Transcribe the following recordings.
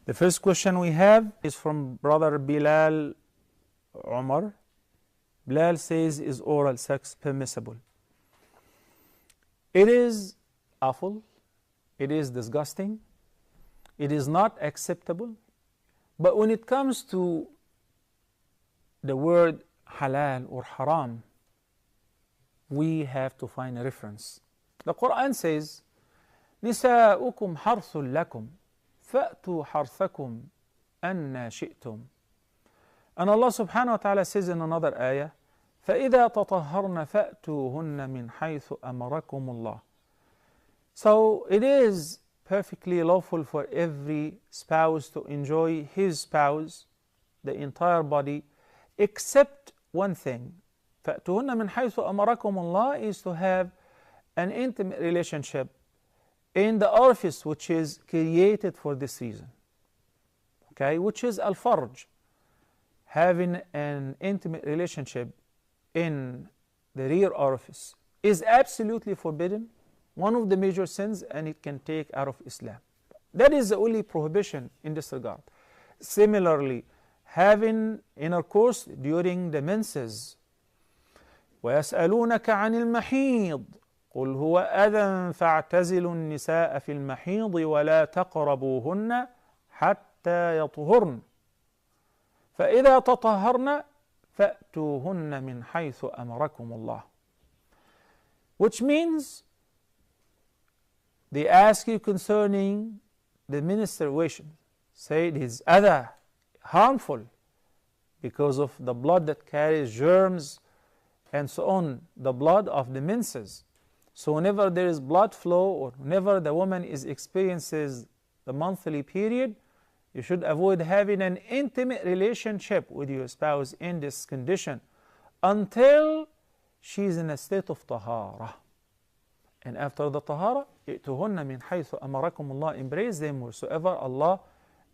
The first question we have is from brother Bilal Omar. Bilal says, is oral sex permissible? It is awful, it is disgusting, it is not acceptable, but when it comes to the word halal or haram, we have to find a reference. The Quran says, نساؤكم حرث لكم فأتوا حرثكم أن شئتم. And Allah subhanahu wa ta'ala says in another ayah, فإذا تطهرن فأتوهن من حيث أمركم الله. So it is perfectly lawful for every spouse to enjoy his spouse, the entire body, except one thing. فأتوهن من حيث أمركم الله is to have an intimate relationship in the orifice which is created for this reason, okay, which is al-farj. Having an intimate relationship in the rear orifice is absolutely forbidden, one of the major sins, and it can take out of Islam. That is the only prohibition in this regard. Similarly, having intercourse during the menses. وَيَسْأَلُونَكَ عَنِ الْمَحِيضِ قُلْ هُوَ أَذًى فَاعْتَزِلُوا النِّسَاءَ فِي الْمَحِيضِ وَلَا تَقْرَبُوهُنَّ حَتَّى يَطْهُرْنَ فإذا تطهرن فأتوهن من حيث أمركم الله. Which means they ask you concerning the menstruation. Say it is adha, harmful, because of the blood that carries germs and so on, the blood of the menses. So whenever there is blood flow or whenever the woman experiences the monthly period, you should avoid having an intimate relationship with your spouse in this condition until she is in a state of tahara. And after the tahara, ائتوهن من حيث أمركم الله, embrace them wheresoever Allah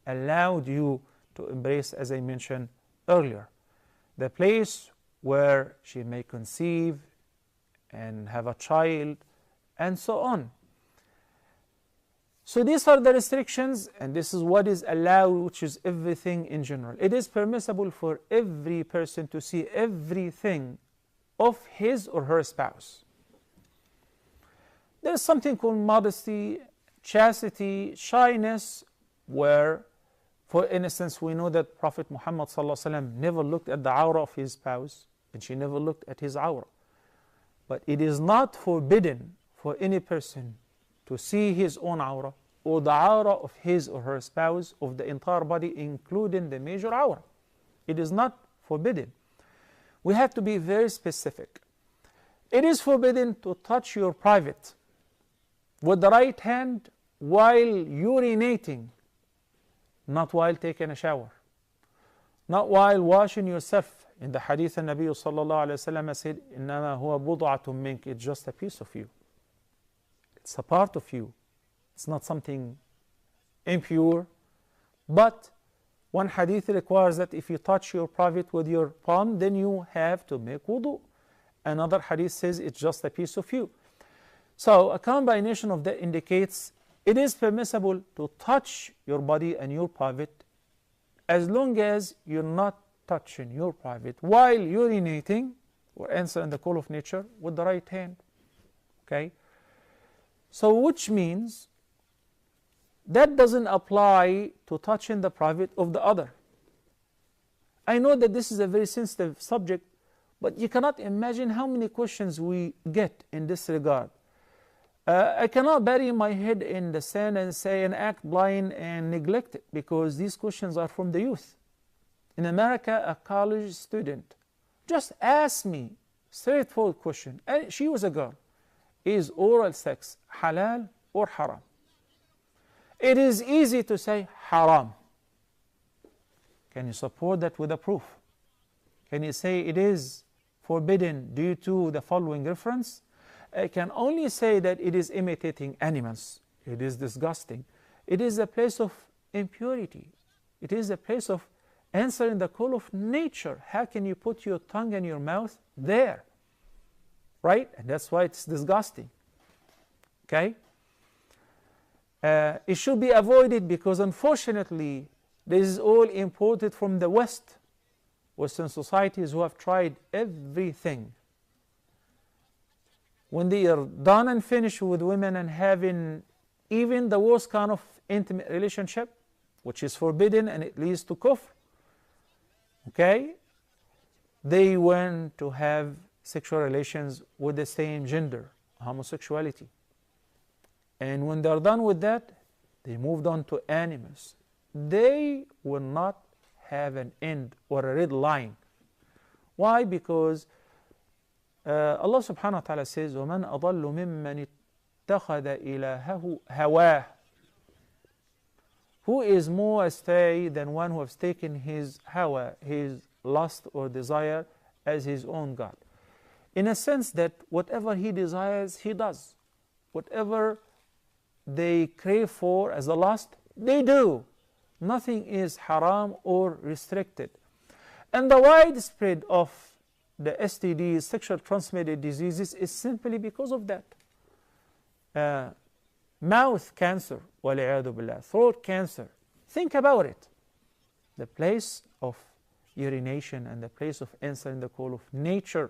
allowed you to embrace, as I mentioned earlier. The place where she may conceive and have a child and so on. So these are the restrictions, and this is what is allowed, which is everything in general. It is permissible for every person to see everything of his or her spouse. There is something called modesty, chastity, shyness, where, for instance, we know that Prophet Muhammad ﷺ never looked at the awrah of his spouse, and she never looked at his awrah. But it is not forbidden for any person to see his own awrah or the awrah of his or her spouse, of the entire body, including the major awrah. It is not forbidden. We have to be very specific. It is forbidden to touch your private with the right hand while urinating, not while taking a shower, not while washing yourself. In the hadith, the Nabi sallallahu alayhi wa sallam said, إِنَّمَا هُوَ بُضْعَةٌ مِّنْكَ. It's just a piece of you. It's a part of you. It's not something impure. But one hadith requires that if you touch your private with your palm, then you have to make wudu. Another hadith says it's just a piece of you. So a combination of that indicates it is permissible to touch your body and your private as long as you're not touching your private while urinating or answering the call of nature with the right hand. Okay? So which means that doesn't apply to touching the private of the other. I know that this is a very sensitive subject, but you cannot imagine how many questions we get in this regard. I cannot bury my head in the sand and say and act blind and neglect it, because these questions are from the youth. In America, a college student just asked me straightforward question, and she was a girl. Is oral sex halal or haram? It is easy to say haram. Can you support that with a proof? Can you say it is forbidden due to the following reference? I can only say that it is imitating animals. It is disgusting. It is a place of impurity. It is a place of answering the call of nature. How can you put your tongue and your mouth there? Right? And that's why it's disgusting. Okay? It should be avoided because unfortunately this is all imported from the West, Western societies who have tried everything. When they are done and finished with women and having even the worst kind of intimate relationship, which is forbidden and it leads to kufr, okay, they went to have sexual relations with the same gender, homosexuality. And when they're done with that, they moved on to animals. They will not have an end or a red line. Why? Because Allah subhanahu wa ta'ala says, وَمَنْ أَضَلُّ مِمَّنِ اتَّخَذَ إِلَهَهُ هَوَاهُ. Who is more astray than one who has taken his hawa, his lust or desire, as his own God? In a sense that whatever he desires, he does. Whatever they crave for as a lust, they do. Nothing is haram or restricted. And the widespread of the STDs, sexual transmitted diseases, is simply because of that. Mouth cancer, وَالْعِيَاذُ بِاللَّهِ, throat cancer. Think about it. The place of urination and the place of answering the call of nature,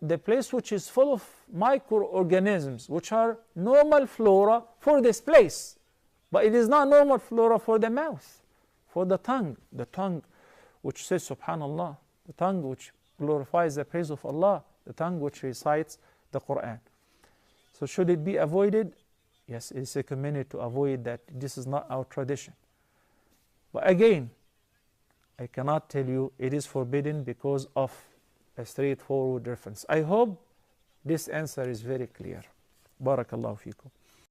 the place which is full of microorganisms, which are normal flora for this place. But it is not normal flora for the mouth, for the tongue which says Subhanallah, the tongue which glorifies the praise of Allah, the tongue which recites the Quran. So should it be avoided? Yes, it is recommended to avoid that. This is not our tradition. But again, I cannot tell you it is forbidden because of a straightforward reference. I hope this answer is very clear. Barakallahu feekum.